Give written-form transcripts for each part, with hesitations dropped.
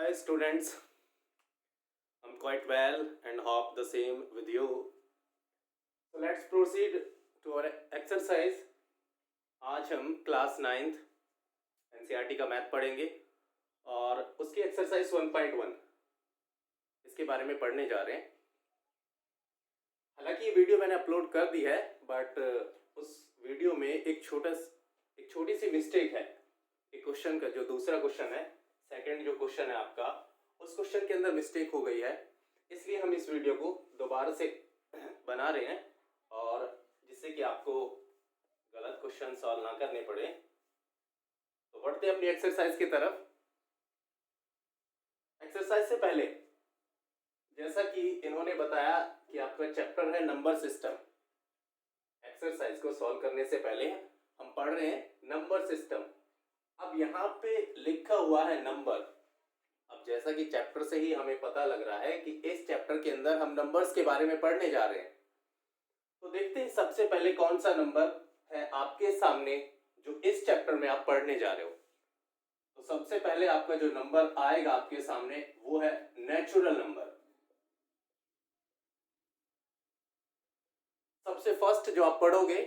Hi students, I'm quite well and hope the same with you. So let's proceed to our exercise. आज हम class 9th NCERT का math पढ़ेंगे और उसकी exercise 1.1 इसके बारे में पढ़ने जा रहे हैं। हालांकि ये वीडियो मैंने अपलोड कर दी है बट उस वीडियो में एक छोटी सी मिस्टेक है। एक क्वेश्चन का जो दूसरा क्वेश्चन है, सेकंड जो क्वेश्चन है आपका, उस क्वेश्चन के अंदर मिस्टेक हो गई है, इसलिए हम इस वीडियो को दोबारा से बना रहे हैं और जिससे कि आपको गलत क्वेश्चन सॉल्व ना करने पड़े। तो बढ़ते हैं अपनी एक्सरसाइज की तरफ। एक्सरसाइज से पहले जैसा कि इन्होंने बताया कि आपका चैप्टर है नंबर सिस्टम। एक्सरसाइज को सॉल्व करने से पहले हम पढ़ रहे हैं नंबर सिस्टम। अब यहाँ पे लिखा हुआ है नंबर। अब जैसा कि चैप्टर से ही हमें पता लग रहा है कि इस चैप्टर के अंदर हम नंबर्स के बारे में पढ़ने जा रहे हैं। तो देखते हैं सबसे पहले कौन सा नंबर है आपके सामने जो इस चैप्टर में आप पढ़ने जा रहे हो। तो सबसे पहले आपका जो नंबर आएगा आपके सामने वो है नेचुरल नंबर। सबसे फर्स्ट जो आप पढ़ोगे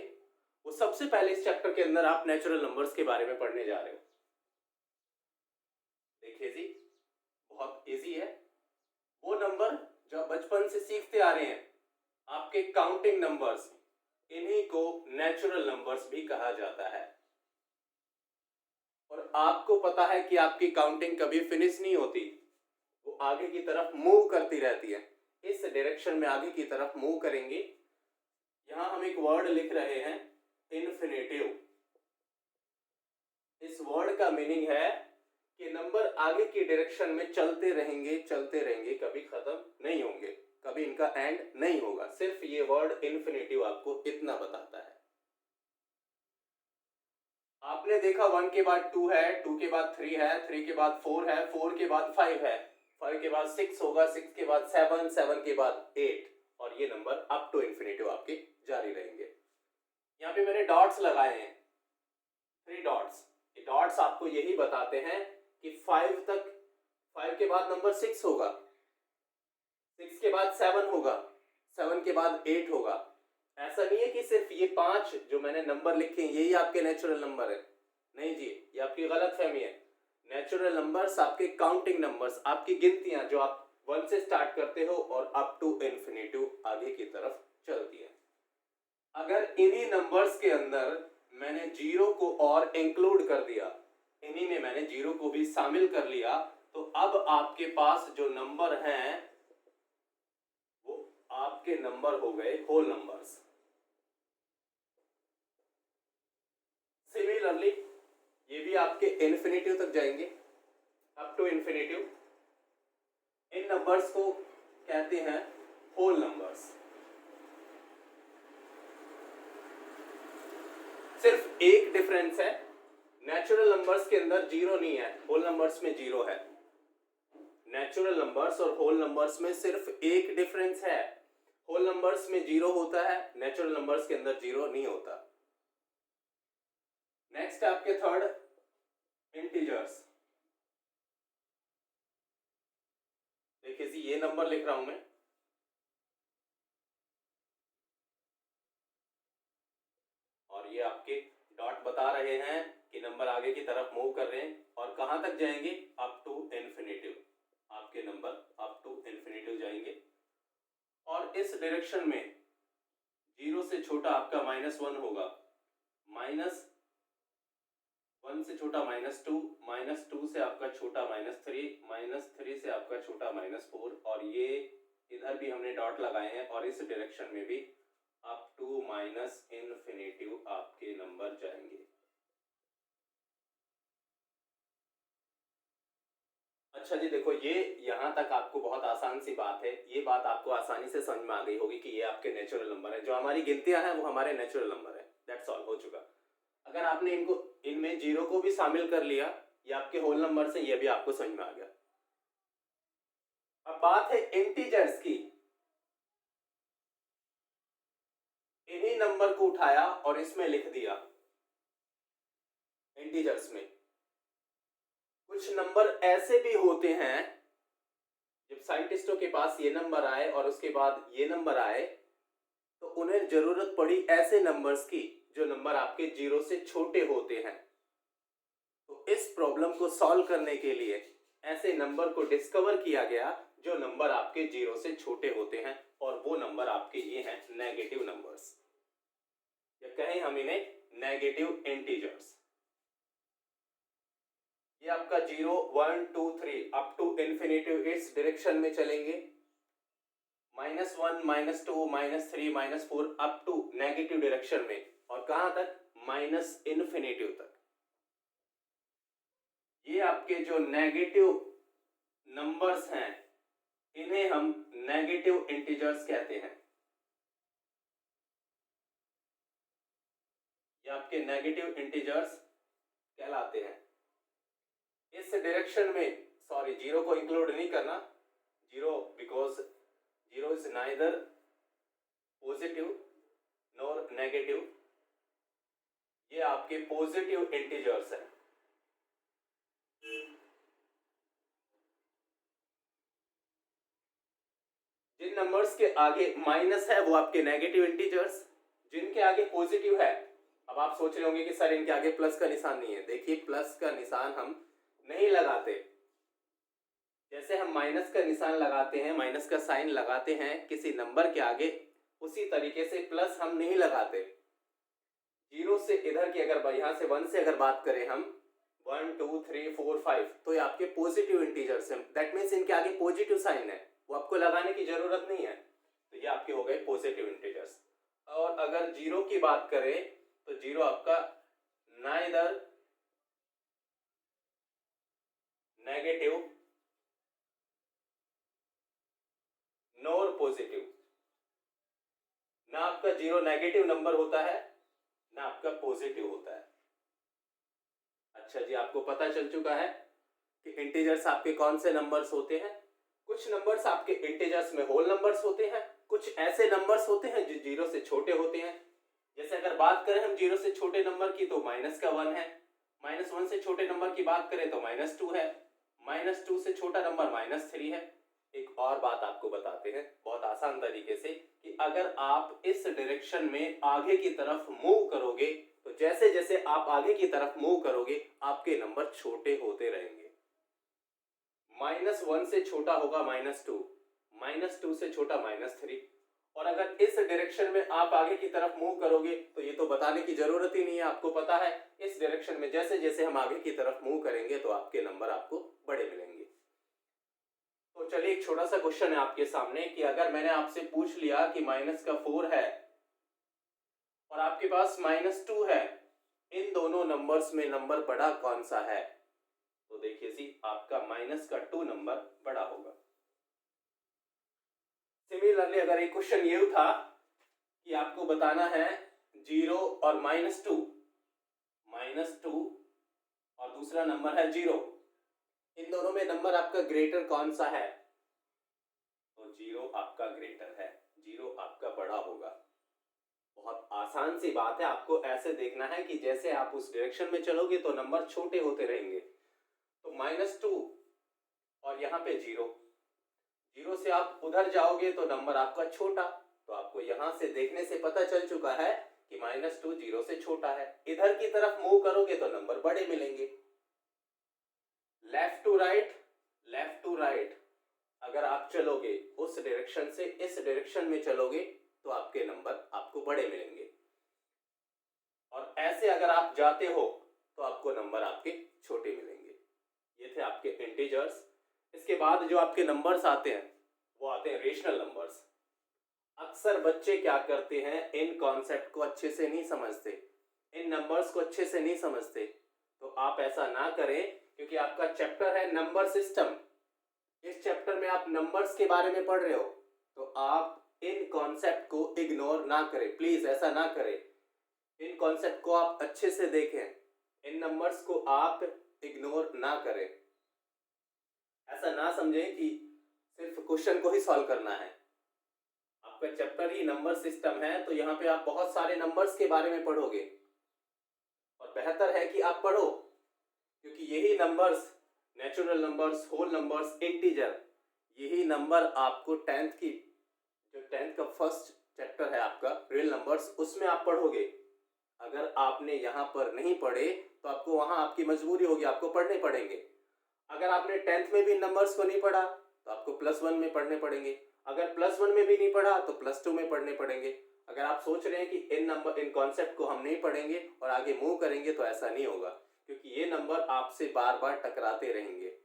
वो सबसे पहले इस चैप्टर के अंदर आप नेचुरल नंबर्स के बारे में पढ़ने जा रहे हो। देखिए जी, बहुत इजी है। वो नंबर जो आप बचपन से सीखते आ रहे हैं, आपके काउंटिंग नंबर्स, इन्हीं को नेचुरल नंबर्स भी कहा जाता है। और आपको पता है कि आपकी काउंटिंग कभी फिनिश नहीं होती, वो आगे की तरफ मूव करती रहती है। इस डायरेक्शन में आगे की तरफ मूव करेंगे। यहां हम एक वर्ड लिख रहे हैं इन्फिनिटिव। इस वर्ड का मीनिंग है कि नंबर आगे की डायरेक्शन में चलते रहेंगे, कभी खत्म नहीं होंगे, कभी इनका एंड नहीं होगा। सिर्फ ये वर्ड इन्फिनिटिव आपको इतना बताता है। आपने देखा 1 के बाद 2 है, 2 के बाद 3 है, 3 के बाद 4 है, 4 के बाद 5 है, 5 के बाद 6 होगा, 6 के बाद 7, 7 के बाद 8 और ये नंबर अप टू इन्फिनिटिव आपके जारी रहेंगे। यहाँ पे मैंने डॉट्स लगाए हैं, 3 डॉट्स। ये डॉट्स आपको यही बताते हैं कि 5 तक, 5 के बाद नंबर 6 होगा, 6 के बाद 7 होगा, 7 के बाद 8 होगा। ऐसा नहीं है कि सिर्फ ये 5 जो मैंने नंबर लिखे हैं यही आपके नेचुरल नंबर है। नहीं जी, ये आपकी गलतफहमी है। नेचुरल नंबर्स आपके काउंटिंग नंबर्स, आपकी गिनतियां जो आप 1 से स्टार्ट करते हो और अप टू इन्फिनिटिव आगे की तरफ चलती है। अगर इन्हीं नंबर्स के अंदर मैंने 0 को और इंक्लूड कर दिया, इन्हीं में मैंने 0 को भी शामिल कर लिया, तो अब आपके पास जो नंबर हैं वो आपके नंबर हो गए होल नंबर्स। सिमिलरली ये भी आपके इन्फिनिटिव तक जाएंगे, अप टू इन्फिनिटिव। इन नंबर्स को कहते हैं होल नंबर्स। सिर्फ एक डिफरेंस है, नेचुरल नंबर्स के अंदर 0 नहीं है, होल नंबर्स में 0 है। नेचुरल नंबर्स और होल नंबर्स में सिर्फ एक डिफरेंस है, होल नंबर्स में 0 होता है, नेचुरल नंबर्स के अंदर 0 नहीं होता। नेक्स्ट आपके थर्ड, इंटीजर्स। देखिए जी, ये नंबर लिख रहा हूं मैं, और ये आपके डॉट बता रहे हैं कि नंबर आगे की तरफ मूव कर रहे हैं और कहां तक जाएंगे, अप टू इन्फिनिटिव। आपके नंबर अप टू इन्फिनिटिव जाएंगे और इस डायरेक्शन में 0 से छोटा आपका -1 होगा, -1 से छोटा -2, -2 से आपका छोटा -3, -3 से आपका छोटा -4 और ये इधर भी हमने डॉट लगाए हैं और इस डायरेक्शन में भी अप टू माइनस इन्फिनिटिव आपके नंबर जाएंगे। अच्छा जी, देखो ये यहां तक आपको बहुत आसान सी बात है, ये बात आपको आसानी से समझ में आ गई होगी कि ये आपके नेचुरल नंबर है। जो हमारी गिनतियां हैं वो हमारे नेचुरल नंबर है, दैट्स ऑल, हो चुका। अगर आपने इनमें 0 को भी शामिल कर लिया, ये आपके होल नंबर से, ये भी आपको समझ में आ गया। अब बात है इंटीजर्स की। इन्हीं नंबर को उठाया और इसमें लिख दिया। इंटीजर्स में कुछ नंबर ऐसे भी होते हैं, जब साइंटिस्टों के पास ये नंबर आए और उसके बाद ये नंबर आए, तो उन्हें जरूरत पड़ी ऐसे नंबर्स की जो नंबर आपके जीरो से छोटे होते हैं। तो इस प्रॉब्लम को सॉल्व करने के लिए ऐसे नंबर को डिस्कवर किया गया जो नंबर आपके जीरो से छोटे होते हैं, और वो नंबर आपके ये हैं नेगेटिव नंबर्स, या कहें हम इन्हें नेगेटिव इंटीजर्स। ये आपका 0 1 2 3 अप टू इंफिनिटिव इस डायरेक्शन में चलेंगे, -1 -2 -3 -4 अप टू नेगेटिव डायरेक्शन में, और कहां तक? माइनस इन्फिनिटिव तक। ये आपके जो नेगेटिव नंबर्स हैं इन्हें हम नेगेटिव इंटीजर्स कहते हैं। ये आपके नेगेटिव इंटीजर्स कहलाते हैं। इस डायरेक्शन में, सॉरी, जीरो को इंक्लूड नहीं करना, zero because zero is neither positive nor negative. ये आपके पॉजिटिव इंटीजर्स हैं। जिन नंबर्स के आगे माइनस है वो आपके नेगेटिव इंटीजर्स, जिनके आगे पॉजिटिव है। अब आप सोच रहे होंगे कि सर इनके आगे प्लस का निशान नहीं है। देखिए, प्लस का निशान हम नहीं लगाते। जैसे हम माइनस का निशान लगाते हैं, माइनस का साइन लगाते हैं किसी नंबर के आगे, उसी तरीके से प्लस हम नहीं लगाते। जीरो से इधर की अगर यहां से 1 से अगर बात करें हम, 1 2 3 4 5, तो ये आपके पॉजिटिव इंटीजर्स हैं। दैट मीन्स इनके आगे पॉजिटिव साइन है, वो आपको लगाने की जरूरत नहीं है। तो ये आपके हो गए पॉजिटिव इंटीजर्स। और अगर जीरो की बात करें तो जीरो आपका नाइदर नेगेटिव नॉर पॉजिटिव। ना आपका जीरो नेगेटिव नंबर होता है, ना आपका पॉजिटिव होता है। अच्छा जी, आपको पता चल चुका है कि इंटीजर्स आपके कौन से नंबर्स होते हैं। कुछ नंबर्स आपके इंटीजर्स में होल नंबर्स होते हैं, कुछ ऐसे नंबर्स होते हैं जो जीरो से छोटे होते हैं। जैसे अगर बात करें हम जीरो से छोटे नंबर की तो माइनस का 1 है, -1 से छोटे नंबर की बात करें तो -2 है, -2 से छोटा नंबर -3 है। एक और बात आपको बताते हैं बहुत आसान तरीके से, कि अगर आप इस डायरेक्शन में आगे की तरफ मूव करोगे तो जैसे जैसे आप आगे की तरफ मूव करोगे आपके नंबर छोटे होते रहेंगे। -1 से छोटा होगा -2, -2 से छोटा -3, और अगर इस डायरेक्शन में आप आगे की तरफ मूव करोगे तो ये तो बताने की जरूरत ही नहीं है, आपको पता है इस डायरेक्शन में जैसे जैसे हम आगे की तरफ मूव करेंगे तो आपके नंबर आपको बड़े मिलेंगे। तो चलिए, एक छोटा सा क्वेश्चन है आपके सामने कि अगर मैंने आपसे पूछ लिया कि -4 है और आपके पास -2 है, इन दोनों नंबर्स में नंबर बड़ा कौन सा है? तो देखिए जी, आपका -2 नंबर बड़ा होगा। सिमिलरली अगर एक क्वेश्चन ये था कि आपको बताना है 0 और -2 और दूसरा नंबर है 0, इन दोनों में नंबर आपका ग्रेटर कौन सा है? तो 0 आपका ग्रेटर है, 0 आपका बड़ा होगा। बहुत आसान सी बात है, आपको ऐसे देखना है कि जैसे आप उस डायरेक्शन में चलोगे तो नंबर छोटे होते रहेंगे। तो -2 और यहाँ पे 0 से आप उधर जाओगे तो नंबर आपका छोटा। तो आपको यहां से देखने से पता चल चुका है कि -2 0 से छोटा है। इधर की तरफ मूव करोगे तो नंबर बड़े मिलेंगे। लेफ्ट टू राइट अगर आप चलोगे उस डायरेक्शन से इस डायरेक्शन में चलोगे तो आपके नंबर आपको बड़े मिलेंगे, और ऐसे अगर आप जाते हो तो आपको नंबर आपके छोटे मिलेंगे। ये थे आपके इंटीजर्स। इसके बाद जो आपके नंबर्स आते हैं वो आते हैं रेशनल नंबर्स। अक्सर बच्चे क्या करते हैं, इन कॉन्सेप्ट को अच्छे से नहीं समझते, इन नंबर्स को अच्छे से नहीं समझते। तो आप ऐसा ना करें, क्योंकि आपका चैप्टर है नंबर सिस्टम। इस चैप्टर में आप नंबर्स के बारे में पढ़ रहे हो, तो आप इन कॉन्सेप्ट को इग्नोर ना करें, प्लीज ऐसा ना करें। इन कॉन्सेप्ट को आप अच्छे से देखें, इन नंबर्स को आप इग्नोर ना करें। ऐसा ना समझें कि सिर्फ क्वेश्चन को ही सॉल्व करना है। आपका चैप्टर ही नंबर सिस्टम है, तो यहाँ पे आप बहुत सारे नंबर्स के बारे में पढ़ोगे, और बेहतर है कि आप पढ़ो, क्योंकि यही numbers natural numbers, whole numbers, integer, यही नंबर आपको टेंथ का फर्स्ट चैप्टर है आपका रियल नंबर्स, उसमें आप पढ़ोगे। अगर आपने यहाँ पर नहीं पढ़े तो आपको वहाँ आपकी मजबूरी होगी, आपको पढ़ने पड़ेंगे। अगर आपने टेंथ में भी नंबर्स को नहीं पढ़ा तो आपको +1 में पढ़ने पड़ेंगे। अगर +1 में भी नहीं पढ़ा तो +2 में पढ़ने पड़ेंगे। अगर आप सोच रहे हैं कि इन कॉन्सेप्ट को हम नहीं पढ़ेंगे और आगे मूव करेंगे, तो ऐसा नहीं होगा, क्योंकि ये नंबर आपसे बार बार टकराते रहेंगे।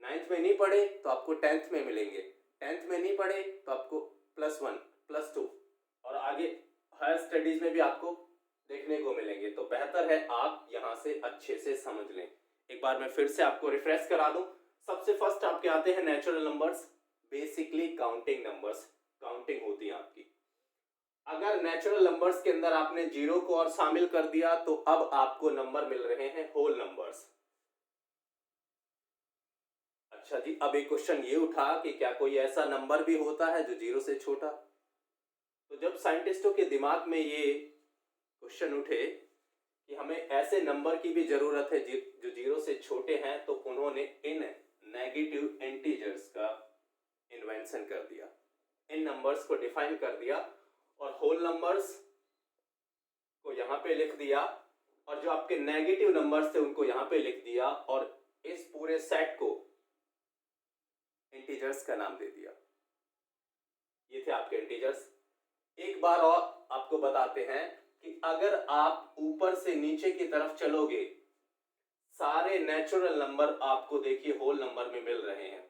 9th में नहीं पढ़े तो आपको 10th में मिलेंगे, 10th में नहीं पढ़े तो आपको +1, +2 और आगे हायर स्टडीज में भी आपको देखने को मिलेंगे। तो बेहतर है आप यहाँ से अच्छे से समझ लें। एक बार मैं फिर से आपको रिफ्रेश करा दूं। सबसे फर्स्ट आपके आते हैं natural numbers, basically counting numbers, counting होती है आपकी। अगर नेचुरल नंबर्स के अंदर आपने 0 को और शामिल कर दिया तो अब आपको नंबर मिल रहे हैं होल नंबर्स। अच्छा जी, अब एक क्वेश्चन ये उठा कि क्या कोई ऐसा नंबर भी होता है जो 0 से छोटा? तो जब साइंटिस्टों के दिमाग में ये क्वेश्चन उठे कि हमें ऐसे नंबर की भी जरूरत है जो 0 से छोटे हैं, तो उन्होंने इन नेगेटिव इंटीजर्स का इन्वेंशन कर दिया, इन नंबर्स को डिफाइन कर दिया और होल नंबर्स को यहाँ पे लिख दिया और जो आपके नेगेटिव नंबर्स थे उनको यहाँ पे लिख दिया और इस पूरे सेट को इंटीजर्स का नाम दे दिया। ये थे आपके इंटीजर्स। एक बार और आपको बताते हैं कि अगर आप ऊपर से नीचे की तरफ चलोगे, सारे नेचुरल नंबर आपको देखिए होल नंबर में मिल रहे हैं।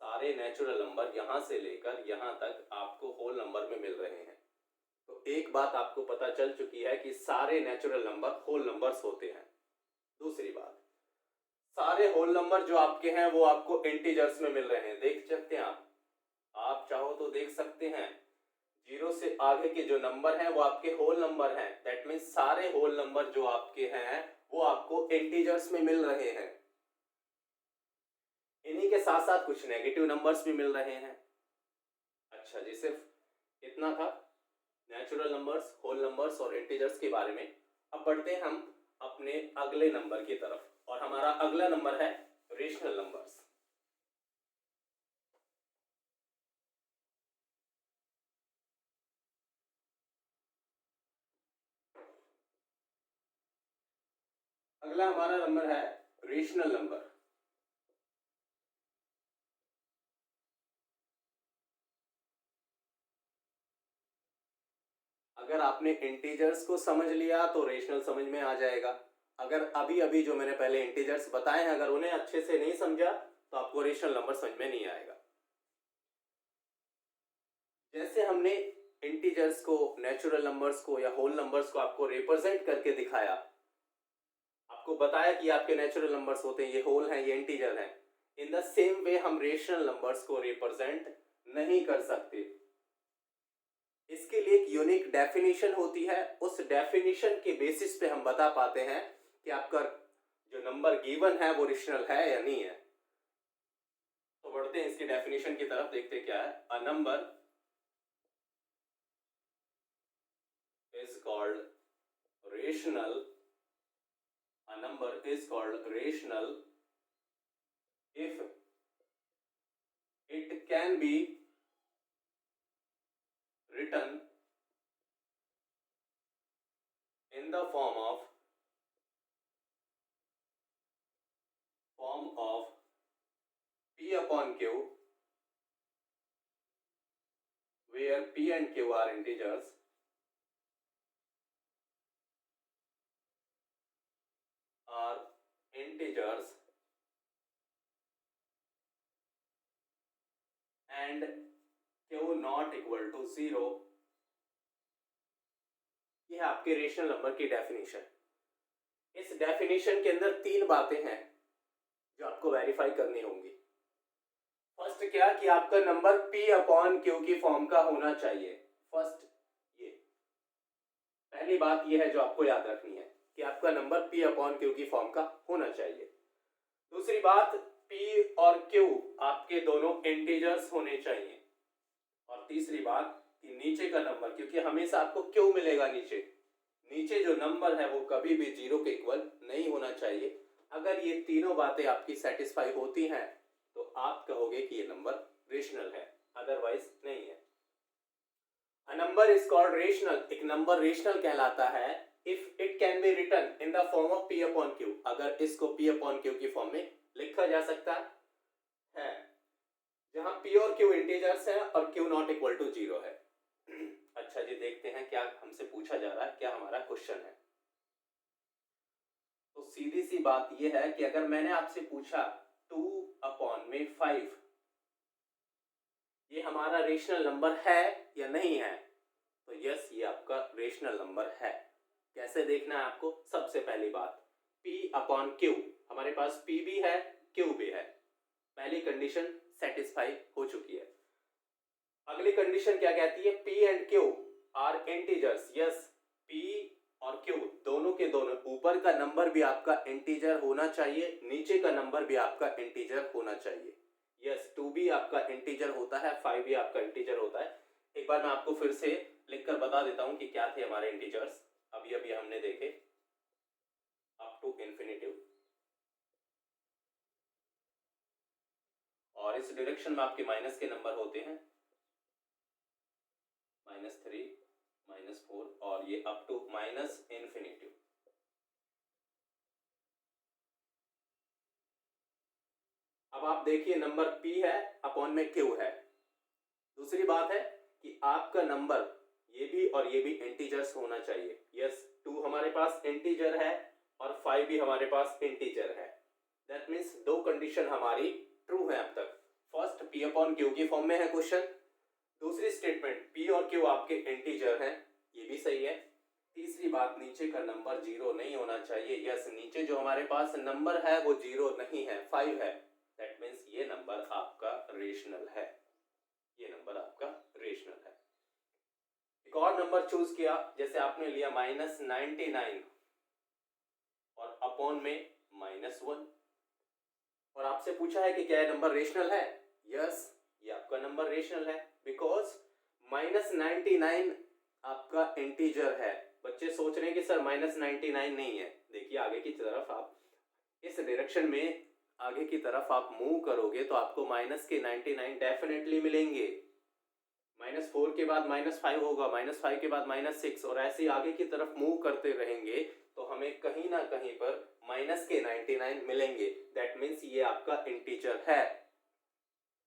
सारे नेचुरल नंबर यहां से लेकर यहां तक आपको होल नंबर में मिल रहे हैं। तो एक बात आपको पता चल चुकी है कि सारे नेचुरल नंबर होल नंबर्स होते हैं। दूसरी बात, सारे होल नंबर जो आपके हैं वो आपको इंटीजर्स में मिल रहे हैं। देख सकते हैं आप चाहो तो देख सकते हैं, 0 से आगे के जो नंबर हैं वो आपके होल नंबर हैं। दैट मीन्स सारे होल नंबर जो आपके हैं वो आपको इंटीजर्स में मिल रहे हैं। इन्हीं के साथ साथ कुछ नेगेटिव नंबर्स भी मिल रहे हैं। अच्छा जी, सिर्फ इतना था नेचुरल नंबर्स, होल नंबर्स और इंटीजर्स के बारे में। अब बढ़ते हैं हम अपने अगले नंबर की तरफ और हमारा अगला नंबर है रेशनल नंबर्स। अगला हमारा नंबर है रेशनल नंबर। अगर आपने इंटीजर्स को समझ लिया तो रेशनल समझ में आ जाएगा। अगर अभी अभी जो मैंने पहले इंटीजर्स बताए हैं अगर उन्हें अच्छे से नहीं समझा तो आपको रेशनल नंबर समझ में नहीं आएगा। जैसे हमने इंटीजर्स को, नेचुरल नंबर्स को या होल नंबर्स को आपको रिप्रेजेंट करके दिखाया, आपको बताया कि आपके नेचुरल नंबर्स होते हैं, ये होल हैं, ये इंटीजर हैं। इन द सेम वे हम रेशनल नंबर्स को रिप्रेजेंट नहीं कर सकते। इसके लिए एक यूनिक डेफिनेशन होती है, उस डेफिनेशन के बेसिस पे हम बता पाते हैं कि आपका जो नंबर गिवन है वो रेशनल है या नहीं है। तो बढ़ते हैं इसकी डेफिनेशन की तरफ, देखते क्या है। A number is called rational, a number is called rational if it can be written in the form of P upon Q, where P and Q are integers, and Q not equal to 0। ये है आपके rational number की definition. इस definition के अंदर 3 बातें हैं जो आपको वेरीफाई करनी होंगी। फर्स्ट क्या कि आपका नंबर P अपॉन Q की फॉर्म का होना चाहिए। फर्स्ट ये पहली बात ये है जो आपको याद रखनी है कि आपका नंबर P अपॉन Q की फॉर्म का होना चाहिए। दूसरी बात, P और Q आपके दोनों इंटीजर्स होने चाहिए। और तीसरी बात कि नीचे का नंबर, क्योंकि हमेशा आपको Q मिलेगा नीचे जो नंबर है वो कभी भी 0 के इक्वल नहीं होना चाहिए। अगर ये तीनों बातें आपकी सेटिस्फाई होती हैं तो आप कहोगे कि ये नंबर रेशनल है, अदरवाइज नहीं है। A number is called rational. एक नंबर रेशनल कहलाता है if it can be written in the form of p upon q. अगर इसको p upon q की फॉर्म में लिखा जा सकता है, जहां p और q इंटीजर्स हैं और q नॉट इक्वल टू 0 है। अच्छा जी, देखते हैं क्या हमसे पूछा जा रहा है, क्या हमारा क्वेश्चन है। तो सीधी सी बात यह है कि अगर मैंने आपसे पूछा 2 अपॉन में 5, ये हमारा रेशनल नंबर है या नहीं है, तो यस, ये आपका रेशनल नंबर है। कैसे देखना है आपको? सबसे पहली बात, p अपॉन q, हमारे पास p भी है q भी है, पहली कंडीशन सेटिस्फाई हो चुकी है। अगली कंडीशन क्या कहती है? p and q are integers. Yes, p और q दोनों के दोनों, ऊपर का नंबर भी आपका इंटीजर होना चाहिए, नीचे का नंबर भी आपका इंटीजर होना चाहिए। यस, 2 भी आपका इंटीजर होता है, 5 भी आपका इंटीजर होता है। एक बार मैं आपको फिर से लिखकर बता देता हूं कि क्या थे हमारे इंटीजर्स, अभी अभी हमने देखे, अप टू इन्फिनिटिव, और इस डायरेक्शन में आपके माइनस के नंबर होते हैं, -3, -4, और ये अप टू माइनस इन्फिनिटिव। अब आप देखिए, नंबर p है, अपॉन में q है। दूसरी बात है कि आपका नंबर ये भी और ये भी इंटीजर्स होना चाहिए। यस, 2 हमारे पास इंटीजर है और 5 भी हमारे पास इंटीजर है। दैट मीन्स दो कंडीशन हमारी ट्रू है अब तक। फर्स्ट, p अपॉन q की फॉर्म में है क्वेश्चन। दूसरी स्टेटमेंट, p और q आपके इंटीजर हैं, ये भी सही है। तीसरी बात, नीचे का नंबर 0 नहीं होना चाहिए। यस, नीचे जो हमारे पास नंबर है वो 0 नहीं है, 5 है। दैट मीन्स ये नंबर आपका रेशनल है, ये नंबर आपका रेशनल है। एक और नंबर चूज किया, जैसे आपने लिया -99 और अपॉन में -1, और आपसे पूछा है कि क्या ये नंबर रेशनल है। यस, ये आपका नंबर रेशनल है, बिकॉज -99 आपका इंटीजर है। बच्चे सोच रहे हैं कि सर -99 नहीं है। देखिए, आगे की तरफ आप इस डायरेक्शन में आगे की तरफ आप मूव करोगे तो आपको माइनस के 99 डेफिनेटली मिलेंगे। -4 के बाद -5 होगा, -5 के बाद -6, और ऐसे आगे की तरफ मूव करते रहेंगे तो हमें कहीं ना कहीं पर माइनस के 99 मिलेंगे। दैट मीन्स ये आपका इंटीजर है,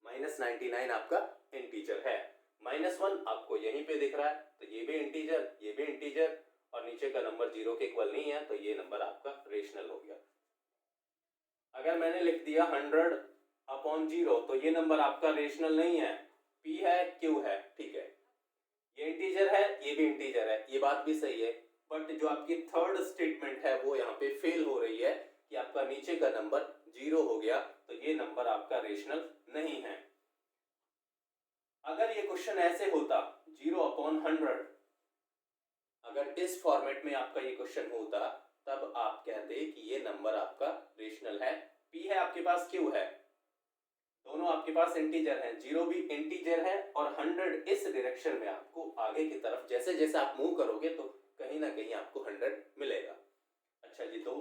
-99 आपका इंटीजर है। -1 आपको यहीं पे दिख रहा है, तो ये भी इंटीजर, ये भी इंटीजर, और नीचे का नंबर 0 के इक्वल नहीं है, तो ये नंबर आपका रेशनल हो गया। अगर मैंने लिख दिया 100 अपॉन 0, तो ये नंबर आपका रेशनल नहीं है, p है q है, ठीक है, ये इंटीजर है, ये भी इंटीजर है, ये बात भी सही है। बट जो आपकी थर्ड स्टेटमेंट है वो यहाँ पे फेल हो रही है कि आपका नीचे का नंबर 0 हो गया, तो ये नंबर आपका रेशनल नहीं है। अगर ये क्वेश्चन ऐसे होता 0 अपॉन 100, अगर इस फॉर्मेट में आपका ये क्वेश्चन होता, तब आप कहते कि ये नंबर आपका रेशनल है। p है आपके पास, q है, दोनों आपके पास इंटीजर हैं, 0 भी इंटीजर है, और 100 इस डायरेक्शन में आपको आगे की तरफ जैसे जैसे आप मूव करोगे तो कहीं ना कहीं आपको 100 मिलेगा। अच्छा जी, तो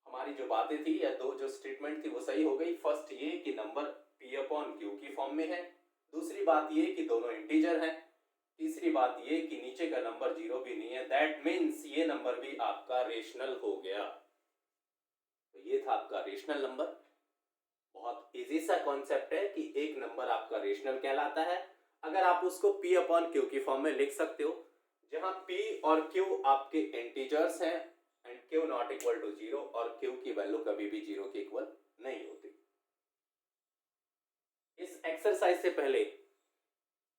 हमारी जो बातें थी या दो जो स्टेटमेंट थी वो सही हो गई। फर्स्ट ये कि नंबर p अपॉन q की फॉर्म में है, दूसरी बात ये कि दोनों इंटीजर हैं, तीसरी बात ये कि नीचे का नंबर 0 भी नहीं है। दैट मीन्स ये नंबर भी आपका रेशनल हो गया। तो ये था आपका रेशनल नंबर। बहुत इजी सा कॉन्सेप्ट है कि एक नंबर आपका रेशनल कहलाता है अगर आप उसको p अपॉन q की फॉर्म में लिख सकते हो, जहां p और q आपके इंटीजर्स हैं and q not equal to 0, और q की वैल्यू कभी भी 0 के इक्वल नहीं होती। इस एक्सरसाइज से पहले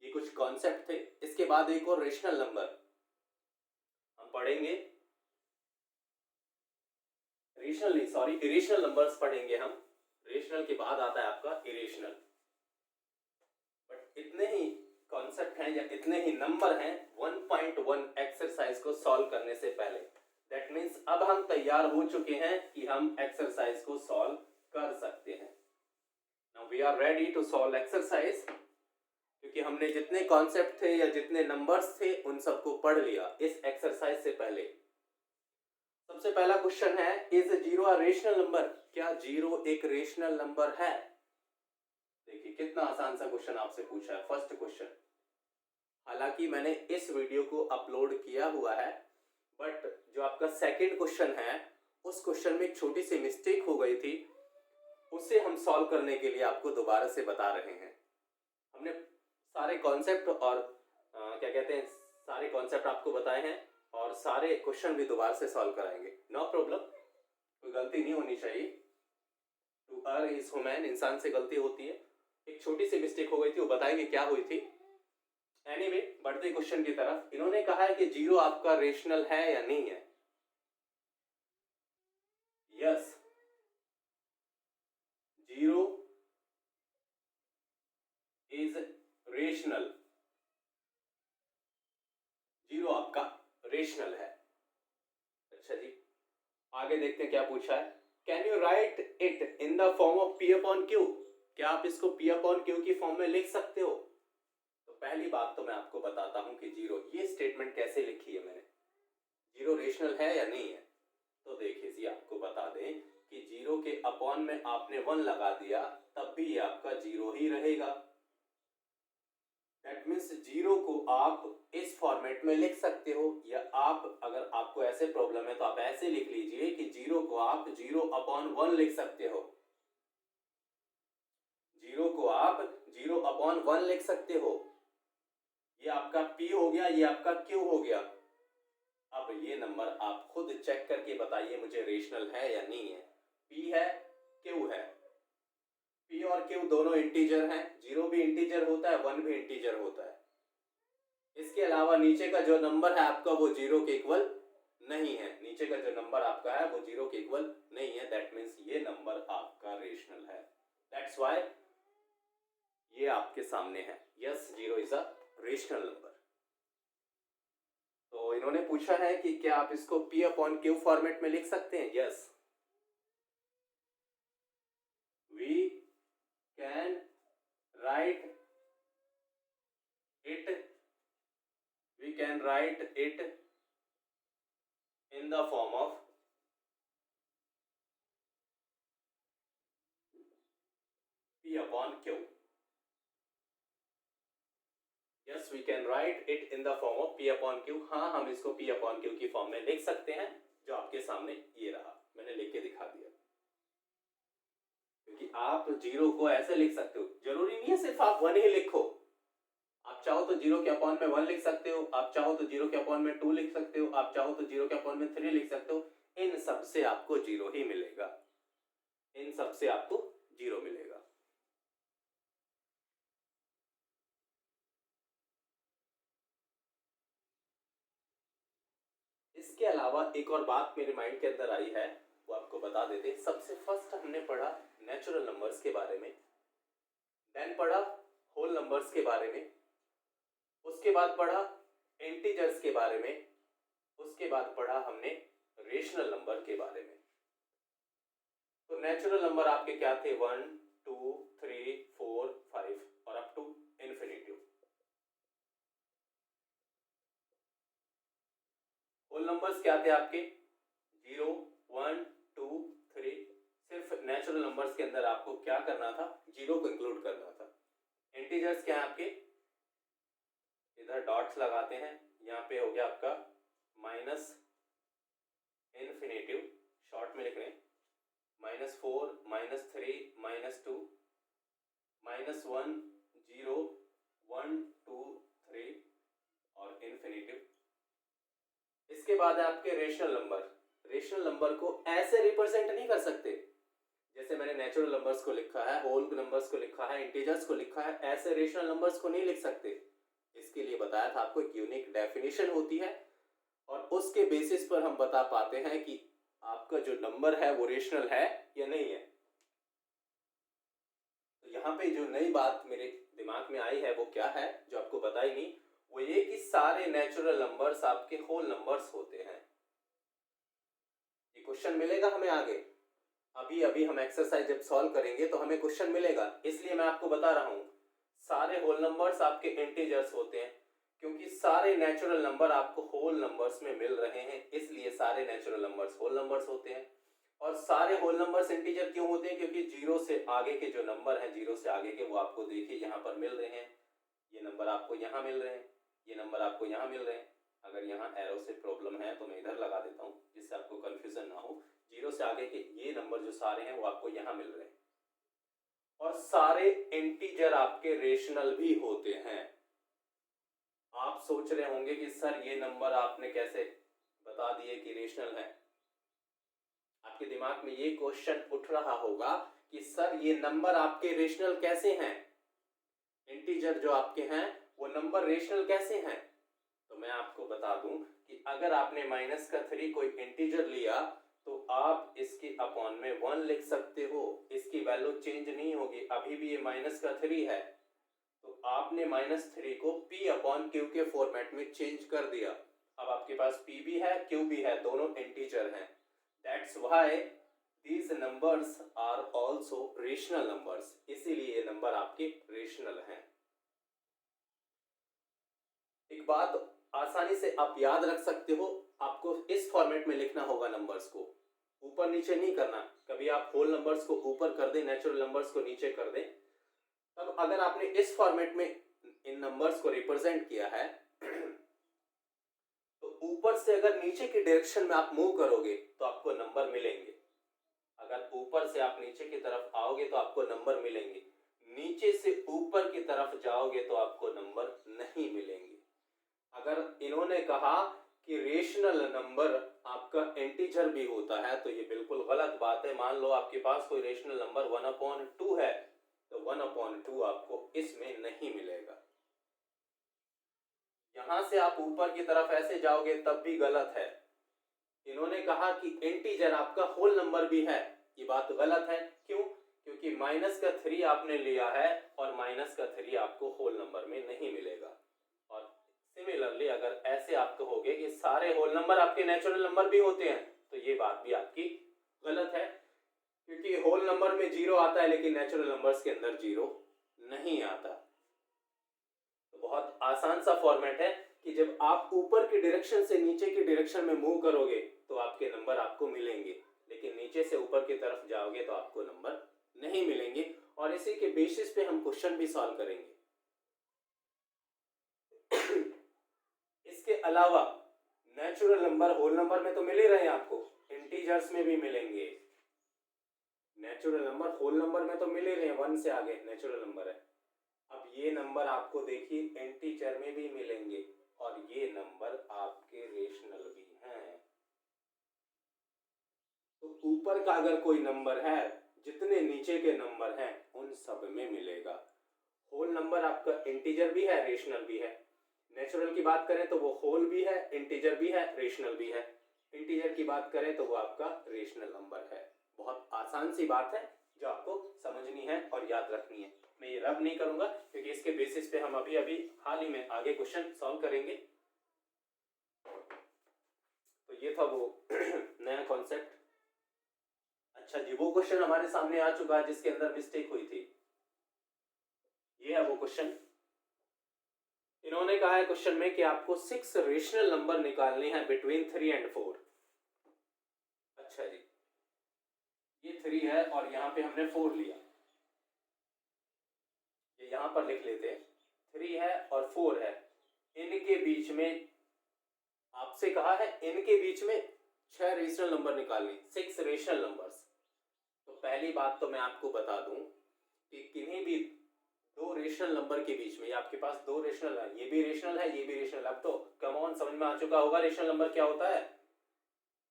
ये कुछ कॉन्सेप्ट थे, इसके बाद एक और रेशनल नंबर हम पढ़ेंगे, इरेशनल नंबर्स पढ़ेंगे हम। रेशनल के बाद आता है आपका इरेशनल। बट इतने ही कॉन्सेप्ट हैं या इतने ही नंबर हैं 1.1 एक्सरसाइज को सॉल्व करने से पहले। दैट मीन्स अब हम तैयार हो चुके हैं कि हम एक्सरसाइज को सॉल्व कर सकते हैं। Now we are ready to solve exercise, क्योंकि हमने जितने कॉन्सेप्ट थे या जितने नंबर्स थे उन सबको पढ़ लिया इस एक्सरसाइज से पहले। सबसे पहला क्वेश्चन है, is zero a rational number? क्या जीरो एक रेशनल नंबर है? देखिए कितना आसान सा क्वेश्चन आपसे पूछा है, फर्स्ट क्वेश्चन। हालांकि मैंने इस वीडियो को अपलोड किया हुआ है, बट जो आपका सेकंड क्वेश्चन है उस क्वेश्चन में एक छोटी सी मिस्टेक हो गई थी, उसे हम सॉल्व करने के लिए आपको दोबारा से बता रहे हैं। हमने सारे कॉन्सेप्ट और क्या कहते हैं, सारे कॉन्सेप्ट आपको बताए हैं और सारे क्वेश्चन भी दोबारा से सॉल्व कराएंगे। नो प्रॉब्लम, कोई गलती नहीं होनी चाहिए। टू अर्र इज ह्यूमन, इंसान से गलती होती है। एक छोटी सी मिस्टेक हो गई थी, वो बताएंगे क्या हुई थी। एनीवे, बढ़ते क्वेश्चन की तरफ। इन्होंने कहा है कि जीरो आपका रेशनल है या नहीं है? Yes, zero is rational. Zero आपका रेशनल है। अच्छा जी, आगे देखते हैं क्या पूछा है। Can you right it in the form of P upon Q? क्या आप इसको पी अपॉन क्यू की फॉर्म में लिख सकते हो? तो पहली बात तो मैं आपको बताता हूं कि जीरो, ये स्टेटमेंट कैसे लिखी है मैंने, जीरो रेशनल है या नहीं है। तो देखिए जी, आपको बता दें कि जीरो के अपॉन में आपने वन लगा दिया, तब भी ये आपका जीरो ही रहेगा। दैट मीन्स जीरो को आप इस फॉर्मेट में लिख सकते हो, या आप अगर आपको ऐसे प्रॉब्लम है तो आप ऐसे लिख लीजिए कि जीरो को आप जीरो अपॉन वन लिख सकते हो। जीरो को आप जीरो अपॉन वन लिख सकते हो। ये आपका P हो गया, ये आपका Q हो गया। अब ये नंबर आप खुद चेक करके बताइए मुझे रेशनल है या नहीं है। P है, Q है। P और Q दोनों इंटीजर हैं, जीरो भी इंटीजर होता है, वन भी इंटीजर होता है। इसके अलावा नीचे का जो नंबर है आपका वो जीरो के इक्वल नहीं है। नीचे का जो नंबर आपका है वो जीरो के इक्वल नहीं है। दैट मीन्स ये नंबर आपका रेशनल है। दैट्स व्हाई ये आपके सामने है। Yes, zero is a rational number. तो इन्होंने पूछा है कि क्या आप इसको P अपॉन Q फॉर्मेट में लिख सकते हैं? Yes, we can write it, we can write it in the form of P upon Q. Yes, we can write it in the form of P upon Q. हाँ, हम इसको P upon Q की form में लिख सकते हैं, जो आपके सामने ये रहा, मैंने लिख के दिखा दिया। क्योंकि आप जीरो को ऐसे लिख सकते हो, जरूरी नहीं है सिर्फ आप वन ही लिखो। आप चाहो तो जीरो के अपॉन में वन लिख सकते हो, आप चाहो तो जीरो के अपॉन में टू लिख सकते हो, आप चाहो तो जीरो के अपॉन में थ्री लिख सकते हो। इन सब से आपको जीरो ही मिलेगा, इन सब से आपको जीरो मिलेगा। इसके अलावा एक और बात मेरे माइंड के अंदर आई है, वो आपको बता देते। सबसे फर्स्ट हमने पढ़ा नेचुरल नंबर्स के बारे में, देन पढ़ा होल नंबर्स के बारे में, उसके बाद पढ़ा इंटीजर्स के बारे में, उसके बाद पढ़ा हमने रेशनल नंबर के बारे में। तो नेचुरल नंबर आपके क्या थे? 1 2 3 4 5 और up to infinity. Whole numbers क्या थे आपके? 0 1 2 3। सिर्फ नेचुरल नंबर्स के अंदर आपको क्या करना था? जीरो को इंक्लूड करना था। इंटीजर्स क्या है आपके? इधर डॉट्स लगाते हैं, यहाँ पे हो गया आपका माइनस इन्फिनेटिव, शॉर्ट में लिख रहे हैं, -4 -3 -2 -1 0 1 2 3 और इन्फिनेटिव। इसके बाद है आपके रेशनल नंबर। रेशनल नंबर को ऐसे रिप्रेजेंट नहीं कर सकते जैसे मैंने नेचुरल नंबर्स को लिखा है, होल नंबर्स को लिखा है, इंटीजर्स को लिखा है, ऐसे रेशनल नंबर्स को नहीं लिख सकते। इसके लिए बताया था आपको, एक यूनिक डेफिनेशन होती है और उसके बेसिस पर हम बता पाते हैं कि आपका जो नंबर है वो रेशनल है या नहीं है। तो यहाँ पे जो नई बात मेरे दिमाग में आई है वो क्या है, जो आपको बताई नहीं, वो ये कि सारे नेचुरल नंबर्स आपके होल नंबर्स होते हैं। ये क्वेश्चन मिलेगा हमें आगे, अभी अभी हम एक्सरसाइज जब सॉल्व करेंगे तो हमें क्वेश्चन मिलेगा, इसलिए मैं आपको बता रहा हूं सारे होल नंबर्स आपके इंटीजर्स होते हैं। क्योंकि सारे नेचुरल नंबर आपको होल नंबर्स में मिल रहे हैं, इसलिए सारे नेचुरल नंबर्स होल नंबर्स होते हैं। और सारे होल नंबर्स इंटीजर क्यों होते हैं? क्योंकि जीरो से आगे के जो नंबर हैं, जीरो से आगे के, वो आपको देखिए यहाँ पर मिल रहे हैं। ये नंबर आपको यहाँ मिल रहे हैं, ये नंबर आपको यहाँ मिल रहे हैं। अगर यहाँ एरो से प्रॉब्लम है तो मैं इधर लगा देता हूँ जिससे आपको कंफ्यूजन ना हो। जीरो से आगे के ये नंबर जो सारे हैं वो आपको यहाँ मिल रहे हैं। और सारे इंटीजर आपके रेशनल भी होते हैं। आप सोच रहे होंगे कि सर ये नंबर आपने कैसे बता दिए कि रेशनल है। आपके दिमाग में ये क्वेश्चन उठ रहा होगा कि सर ये नंबर आपके रेशनल कैसे हैं, इंटीजर जो आपके हैं वो नंबर रेशनल कैसे हैं? तो मैं आपको बता दूं कि अगर आपने माइनस का 3 कोई इंटीजर लिया तो आप इसकी अपॉन में 1 लिख सकते हो, इसकी वैल्यू चेंज नहीं होगी, अभी भी ये माइनस का 3 है। तो आपने -3 को p अपॉन क्यू के फॉर्मेट में चेंज कर दिया। अब आपके पास p भी है, q भी है, दोनों इंटीजर हैं। That's why these numbers are also rational numbers, इसीलिए ये नंबर आपके रेशनल हैं। एक बात आसानी से आप याद रख सकते हो, आपको इस फॉर्मेट में लिखना होगा नंबर्स को, ऊपर नीचे नहीं करना। कभी आप होल नंबर्स को ऊपर कर दें, नेचुरल नंबर्स को नीचे कर दें। तब अगर आपने इस फॉर्मेट में इन नंबर्स को रिप्रेजेंट किया है तो ऊपर से अगर नीचे की डायरेक्शन में आप मूव करोगे तो आपको नंबर मिलेंगे। अगर ऊपर से आप नीचे की तरफ आओगे तो आपको नंबर मिलेंगे, नीचे से ऊपर की तरफ जाओगे तो आपको नंबर नहीं मिलेंगे। अगर इन्होंने कहा कि रेशनल नंबर आपका इंटीजर भी होता है तो ये बिल्कुल गलत बात है। मान लो आपके पास कोई रेशनल नंबर 1/2 है तो 1/2 आपको इसमें नहीं मिलेगा। यहां से आप ऊपर की तरफ ऐसे जाओगे तब भी गलत है। इन्होंने कहा कि इंटीजर आपका होल नंबर भी है, ये बात गलत है। क्यों? क्योंकि माइनस का 3 आपने लिया है और माइनस का 3 आपको होल नंबर में नहीं मिलेगा। और सिमिलरली अगर ऐसे आप कहोगे कि सारे होल नंबर आपके नेचुरल नंबर भी होते हैं तो ये बात भी आपकी गलत है, क्योंकि होल नंबर में 0 आता है लेकिन नेचुरल नंबर्स के अंदर 0 नहीं आता। तो बहुत आसान सा फॉर्मेट है कि जब आप ऊपर की डायरेक्शन से नीचे की डायरेक्शन में मूव करोगे तो आपके नंबर आपको मिलेंगे, लेकिन नीचे से ऊपर की तरफ जाओगे तो आपको नंबर नहीं मिलेंगे। और इसी के बेसिस पे हम क्वेश्चन भी सॉल्व करेंगे। इसके अलावा नेचुरल नंबर होल नंबर में तो मिल ही रहे हैं आपको, इंटीजर्स में भी मिलेंगे। नेचुरल नंबर होल नंबर में तो मिल ही रहे हैं, 1 से आगे नेचुरल नंबर है। अब ये नंबर आपको देखिए इंटीजर में भी मिलेंगे और ये नंबर आपके रेशनल भी हैं। तो ऊपर का अगर कोई नंबर है, जितने नीचे के नंबर हैं उन सब में मिलेगा। होल नंबर आपका इंटीजर भी है, रेशनल भी है। नेचुरल की बात करें तो वो होल भी है, इंटीजर भी है, रेशनल भी है। इंटीजर की बात करें तो वो आपका रेशनल नंबर है। बहुत आसान सी बात है जो आपको समझनी है और याद रखनी है। मैं ये रब नहीं करूंगा क्योंकि इसके बेसिस पे हम अभी हाल ही में आगे क्वेश्चन सॉल्व करेंगे। तो ये था वो नया कॉन्सेप्ट। अच्छा जी, वो क्वेश्चन हमारे सामने आ चुका है जिसके अंदर मिस्टेक हुई थी। ये है वो क्वेश्चन। इन्होंने कहा है क्वेश्चन में कि आपको 6 रेशनल नंबर निकालने हैं बिटवीन 3 and 4। अच्छा जी, ये 3 है और यहां पे हमने 4 लिया, ये यहां पर लिख लेते हैं। 3 है और 4 है, इनके बीच में आपसे कहा है इनके बीच में 6 रेशनल नंबर निकालने, 6 रेशनल नंबर्स। तो पहली बात तो मैं आपको बता दूं कि किन्हीं भी दो रेशनल नंबर के बीच में, आपके पास दो रेशनल है, ये भी रेशनल है, ये भी रेशनल। अब तो कम ऑन समझ में आ चुका होगा रेशनल नंबर क्या होता है।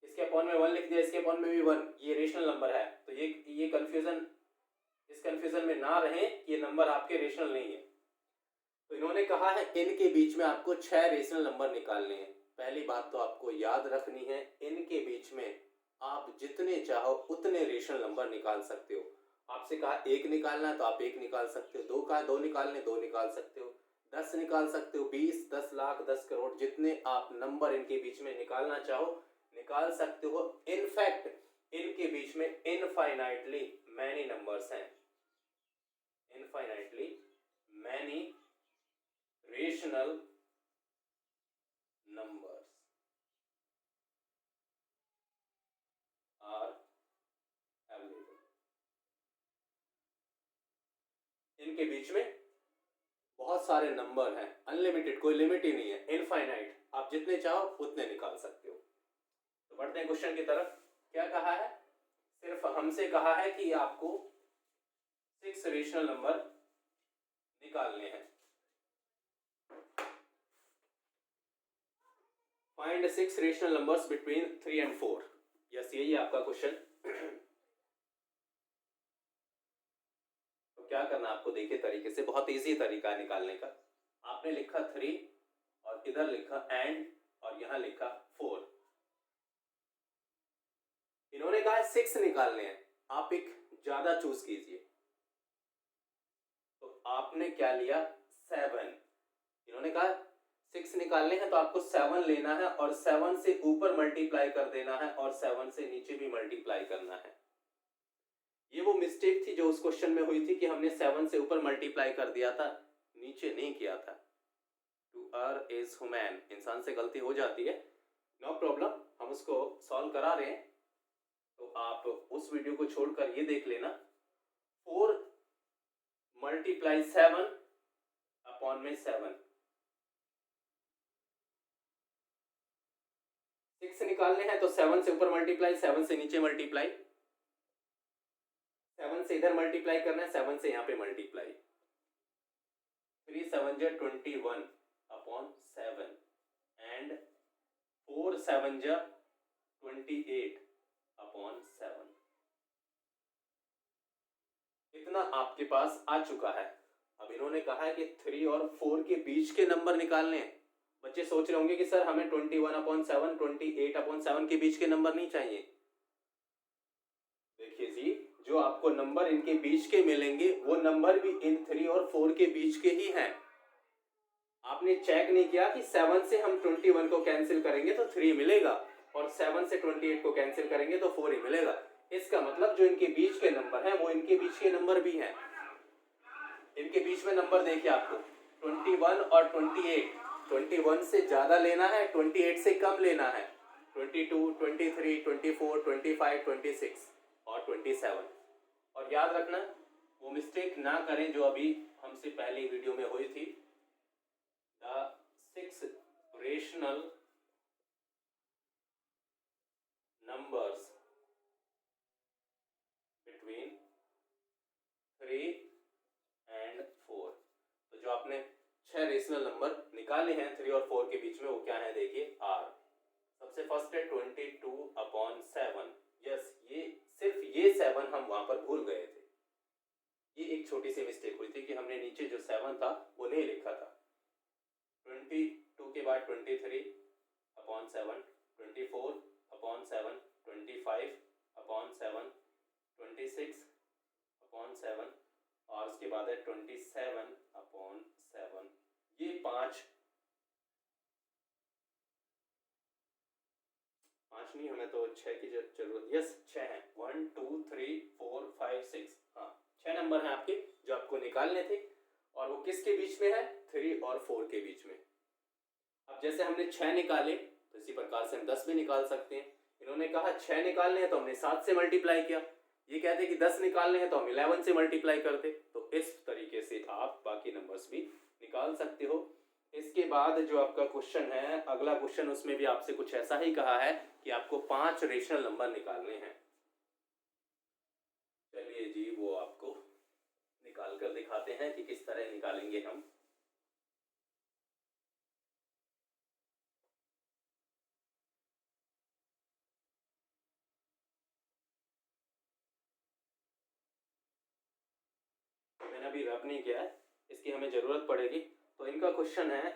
इसके अपॉन में 1 लिख दिया, इसके अपॉन में भी 1, ये रेशनल नंबर है। तो ये कंफ्यूजन, इस कंफ्यूजन में ना रहे, ये नंबर आपके रेशनल नहीं है। तो इन्होंने कहा है इनके बीच में आपको 6 रेशनल नंबर निकालने हैं। पहली बात तो आपको याद रखनी है, इनके बीच में आप जितने चाहो उतने रेशनल नंबर निकाल सकते हो। आपसे कहा 1 निकालना है तो आप 1 निकाल सकते हो, 2 कहा 2 निकालने, 2 निकाल सकते हो, 10 निकाल सकते हो, 20, 10 लाख, 10 करोड़, जितने आप नंबर इनके बीच में निकालना चाहो निकाल सकते हो। इनफैक्ट इनके बीच में इनफाइनाइटली मैनी नंबर्स हैं, infinitely many rational numbers are available. इनके बीच में बहुत सारे नंबर हैं, अनलिमिटेड, कोई लिमिट ही नहीं है, इनफाइनाइट, आप जितने चाहो उतने निकाल सकते हो। तो बढ़ते हैं क्वेश्चन की तरफ। क्या कहा है? सिर्फ हमसे कहा है कि आपको 6 रेशनल नंबर निकालने हैं। Find 6 rational numbers between 3 and 4। Yes, यही है आपका क्वेश्चन। तो क्या करना आपको, देखिए तरीके से, बहुत इजी तरीका है निकालने का। आपने लिखा 3 और इधर लिखा एंड और यहां लिखा 4। इन्होंने कहा 6 निकालने हैं, आप एक ज्यादा चूज कीजिए। तो आपने क्या लिया? 7। इन्होंने कहा 6 निकालने हैं तो आपको 7 लेना है और 7 से ऊपर मल्टीप्लाई कर देना है और 7 से नीचे भी मल्टीप्लाई करना है। ये वो मिस्टेक थी जो उस क्वेश्चन में हुई थी कि हमने 7 से ऊपर मल्टीप्लाई कर दिया था, नीचे नहीं किया था। टू आर इज ह्यूमन, इंसान से गलती हो जाती है, नो प्रॉब्लम, हम उसको सॉल्व करा रहे हैं। तो आप उस वीडियो को छोड़कर ये देख लेना। 4 मल्टीप्लाई 7 अपॉन में 7। 6 निकालने हैं तो 7 से ऊपर मल्टीप्लाई, 7 से नीचे मल्टीप्लाई, 7 से इधर मल्टीप्लाई करना है, 7 से यहाँ पे मल्टीप्लाई। 3 7 जा 21 अपॉन 7 एंड 4 7 जा 28 अपॉन 7। इतना आपके पास आ चुका है। अब इन्होंने कहा है कि 3 और 4 के बीच के नंबर निकालने हैं। बच्चे सोच रहे होंगे कि सर हमें 21 अपॉन 7, 28 अपॉन 7 के बीच के नंबर नहीं चाहिए। देखिए जी, जो आपको नंबर इनके बीच के मिलेंगे वो नंबर भी इन 3 और 4 के बीच के ही हैं। आपने चेक नहीं किया कि 7 से हम 21 को कैंसिल करेंगे तो 3 मिलेगा और 7 से 28 को कैंसिल करेंगे तो 4 ही मिलेगा। इसका मतलब जो इनके बीच के नंबर हैं वो इनके बीच के नंबर भी हैं। इनके बीच में नंबर देखिए आपको 21 और 28, 21 से ज्यादा लेना है, 28 से कम लेना है, 22, 23, 24, 25, 26 और 27। और याद रखना वो मिस्टेक ना करें जो अभी हमसे पहली वीडियो में हुई थी। The 6 rational numbers between 3 and 4। तो जो आपने 6 रेशनल नंबर निकाले हैं 3 और 4 के बीच में, वो क्या है देखिए। आर सबसे फर्स्ट है 22 अपॉन 7। यस, ये सिर्फ ये 7 हम वहां पर भूल गए थे। ये एक छोटी सी मिस्टेक हुई थी कि हमने नीचे जो 7 था वो नहीं लिखा था। 22 के बाद 23 अपॉन 7, 24 अपॉन 7, 25 अपॉन 7, 26 अपॉन 7 और उसके बाद है 27 अपॉन 7। ये 5 नहीं, हमें तो 6 की जरूरत। यस, 6 है। 1 2 3 4 5 6। हाँ, 6 नंबर हैं आपके जो आपको निकालने थे और वो किसके बीच में है? 3 और 4 के बीच में। अब जैसे हमने 6 निकाले तो इसी प्रकार से हम 10 भी निकाल सकते हैं। इन्होंने कहा 6 निकालने हैं तो हमने 7 से मल्टीप्लाई किया। ये कहते कि 10 निकालने हैं तो हम 11 से मल्टीप्लाई करते। तो इस तरीके से आप बाकी नंबर्स भी निकाल सकते हो। इसके बाद जो आपका क्वेश्चन है, अगला क्वेश्चन, उसमें भी आपसे कुछ ऐसा ही कहा है कि आपको 5 रेशनल नंबर निकालने हैं। चलिए जी, वो आपको निकाल कर दिखाते हैं कि किस तरह निकालेंगे हम। मैंने अभी रब नहीं किया है, इसकी हमें जरूरत पड़ेगी। तो इनका क्वेश्चन है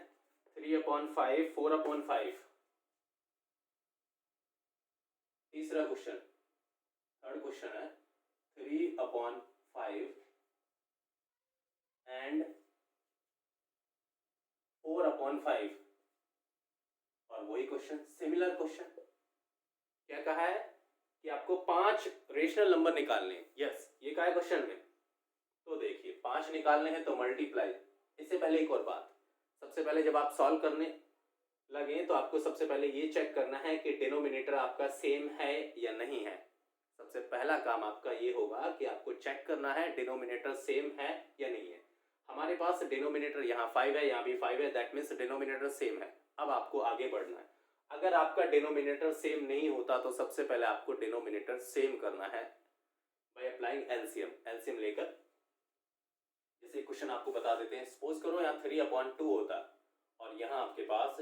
3/5, 4/5। तीसरा क्वेश्चन, थर्ड क्वेश्चन है 3/5 एंड 4/5। और वही क्वेश्चन, सिमिलर क्वेश्चन। क्या कहा है कि आपको 5 रेशनल नंबर निकालने हैं। यस, ये कहा है क्वेश्चन में। तो देखिए 5 निकालने हैं तो मल्टीप्लाई। इससे पहले एक और बात, सबसे पहले जब आप सॉल्व करने लगे तो आपको सबसे पहले ये चेक करना है कि डिनोमिनेटर आपका सेम है या नहीं है। सबसे पहला काम आपका ये होगा कि आपको चेक करना है डिनोमिनेटर सेम है या नहीं है। हमारे पास डिनोमिनेटर यहाँ 5 है, यहाँ भी 5 है, दैट मीन्स डिनोमिनेटर सेम है। अब आपको आगे बढ़ना है। अगर आपका डिनोमिनेटर सेम नहीं होता तो सबसे पहले आपको डिनोमिनेटर सेम करना है बाय अप्लाइंग एलसीएम। एलसीएम लेकर जैसे क्वेश्चन आपको बता देते हैं, सपोज करो यहाँ 3/2 होता और यहाँ आपके पास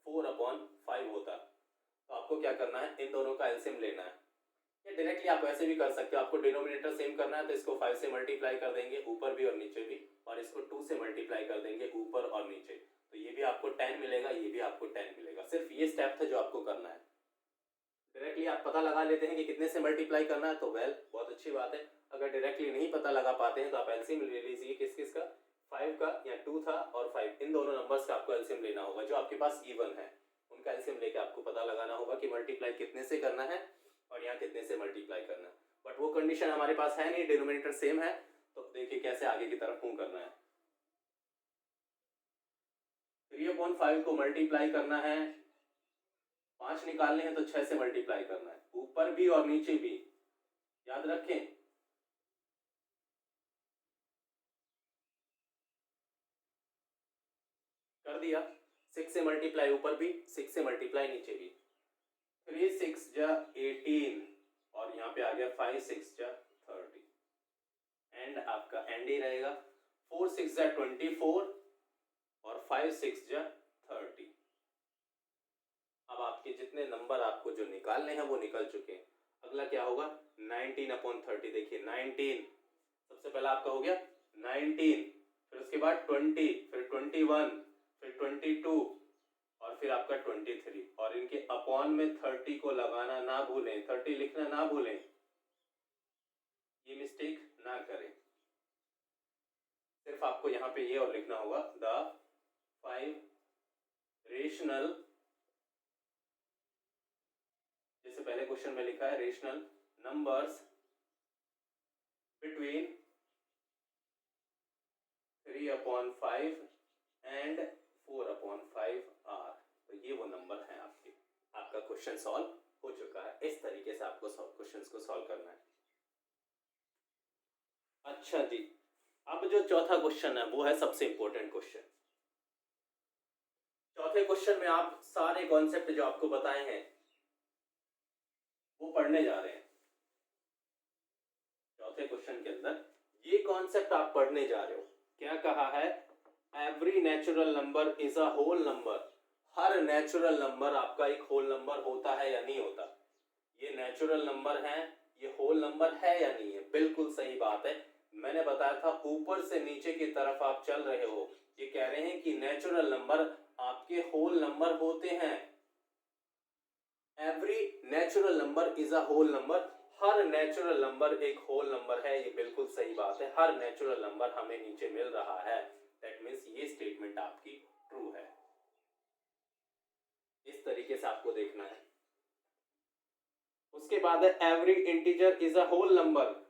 4/5 होता, तो आपको क्या करना है, इन दोनों का एलसीएम लेना है। या डायरेक्टली आप ऐसे भी कर सकते हो, आपको डिनोमिनेटर सेम करना है तो इसको 5 से मल्टीप्लाई कर देंगे ऊपर भी और नीचे भी, और इसको 2 से मल्टीप्लाई कर देंगे ऊपर और नीचे, तो ये भी आपको 10 मिलेगा, ये भी आपको 10 मिलेगा। सिर्फ ये स्टेप था जो आपको करना है। डायरेक्टली आप पता लगा लेते हैं कि कितने से मल्टीप्लाई करना है तो वेल बहुत अच्छी बात है। अगर डायरेक्टली नहीं पता लगा पाते हैं तो आप एलसीएम ले लीजिए। किस किस का, 5 का, या 2 था और 5, इन दोनों नंबर्स का आपको एलसीएम लेना होगा। जो आपके पास इवन है उनका एलसीएम लेके आपको पता लगाना होगा कि मल्टीप्लाई कितने से करना है और यहाँ कितने से मल्टीप्लाई करना है। बट वो कंडीशन हमारे पास है नहीं, डिनोमिनेटर सेम है, तो देखिए कैसे आगे की तरफ मूव करना है। 3/5 को मल्टीप्लाई करना है, 5 निकालने हैं तो 6 से मल्टीप्लाई करना है, ऊपर भी और नीचे भी, याद रखें। कर दिया, 6 से मल्टीप्लाई ऊपर भी, 6 से मल्टीप्लाई नीचे भी, 3 6 जा 18 और यहाँ पे आ गया 5 6 जा 30, एंड आपका एंड ही रहेगा। 4 6 जा 24 और 5 6 जा 30। अब आपके जितने नंबर आपको जो निकालने हैं वो निकल चुके हैं। अगला क्या होगा, 19/30। देखिए 19 सबसे पहला आपका हो गया 19, फिर उसके बाद 20, फिर 21, फिर 22 और फिर आपका 23, और इनके अपॉन में 30 को लगाना ना भूलें, 30 लिखना ना भूलें, ये मिस्टेक ना करें। सिर्फ आपको यहाँ पे ये और लिखना होगा, द 5 रेशनल, जैसे पहले क्वेश्चन में लिखा है, rational numbers between 3/5 and 4/5 are. तो ये वो नंबर हैं आपके। आपका क्वेश्चन सॉल्व हो चुका है। इस तरीके से आपको क्वेश्चंस को सॉल्व करना है। अच्छा जी, अब जो चौथा क्वेश्चन है वो है सबसे इंपॉर्टेंट क्वेश्चन। चौथे क्वेश्चन में आप सारे कॉन्सेप्ट जो आपको बताए हैं वो पढ़ने जा रहे हैं। चौथे क्वेश्चन के अंदर ये कॉन्सेप्ट आप पढ़ने जा रहे हो। क्या कहा है, every natural number is a whole number. हर नेचुरल नंबर आपका एक होल नंबर होता है या नहीं होता। ये नेचुरल नंबर है, ये होल नंबर है या नहीं है। बिल्कुल सही बात है। मैंने बताया था ऊपर से नीचे की तरफ आप चल रहे हो। ये कह रहे हैं कि नेचुरल नंबर आपके होल नंबर होते हैं। Every natural number is a whole number. हर नेचुरल नंबर एक होल नंबर है। ये बिल्कुल सही बात है। हर नेचुरल नंबर हमें नीचे मिल रहा है, दैट मीन्स ये स्टेटमेंट आपकी ट्रू है। इस तरीके से आपको देखना है। उसके बाद है every integer is a whole number.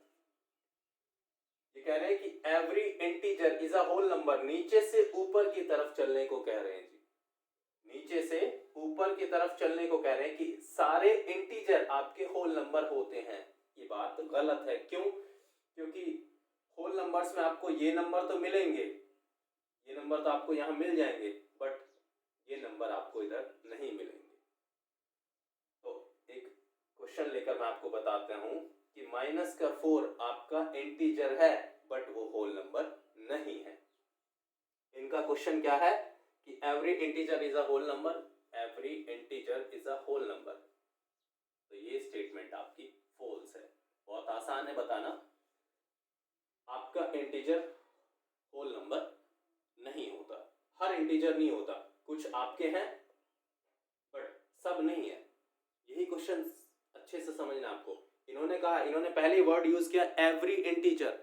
ये कह रहे हैं कि every integer is a whole number. नीचे से ऊपर की तरफ चलने को कह रहे हैं जी। नीचे से ऊपर की तरफ चलने को कह रहे हैं कि सारे इंटीजर आपके होल नंबर होते हैं। ये बात गलत है। क्यों? क्योंकि होल नंबर्स में आपको ये नंबर तो मिलेंगे, ये नंबर तो आपको यहां मिल जाएंगे, बट ये नंबर आपको इधर नहीं मिलेंगे। तो एक क्वेश्चन लेकर मैं आपको बताता हूं कि -4 आपका इंटीजर है बट वो होल नंबर नहीं है। इनका क्वेश्चन क्या है कि every integer is a whole number, every integer is a whole number. तो ये स्टेटमेंट आपकी फॉल्स है। बहुत आसान है बताना। आपका इंटीजर होल नंबर नहीं होता। हर इंटीजर नहीं होता, कुछ आपके हैं बट सब नहीं है। यही क्वेश्चन अच्छे से समझना आपको। इन्होंने कहा, इन्होंने पहले वर्ड यूज किया एवरी इंटीजर।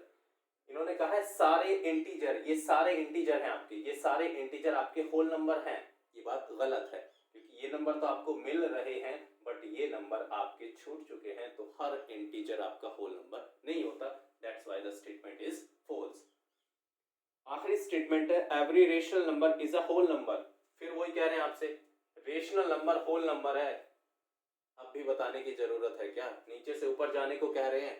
इन्होंने कहा है सारे इंटीजर, ये सारे इंटीजर हैं आपके, ये सारे इंटीजर आपके होल नंबर हैं। ये बात गलत है क्योंकि ये नंबर तो आपको मिल रहे हैं बट ये नंबर आपके छूट चुके हैं। तो हर इंटीजर आपका होल नंबर नहीं होता। That's why the statement is false. आखिरी स्टेटमेंट है every rational number is a whole number. फिर वही कह रहे हैं आपसे, रेशनल नंबर होल नंबर है, अब भी बताने की जरूरत है क्या? नीचे से ऊपर जाने को कह रहे हैं।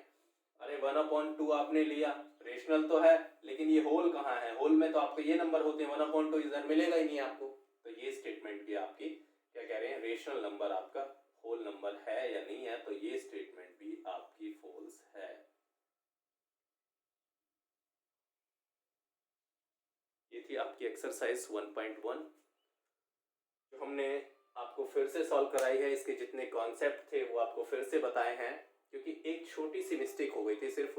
अरे 1/2 आपने लिया, रेशनल तो है लेकिन ये होल कहाँ है? होल में तो आपको ये नंबर होते हैं, 1/2 इधर मिलेगा ही नहीं आपको। तो ये स्टेटमेंट भी आपकी क्या कह रहे हैं, रेशनल नंबर आपका होल नंबर है या नहीं है, तो ये स्टेटमेंट भी आपकी फॉल्स है। ये थी आपकी एक्सरसाइज 1.1 जो हमने आपको फिर से सॉल्व कराई है। इसके जितने कॉन्सेप्ट थे वो आपको फिर से बताए हैं, क्योंकि एक छोटी सी मिस्टेक हो गई थी, सिर्फ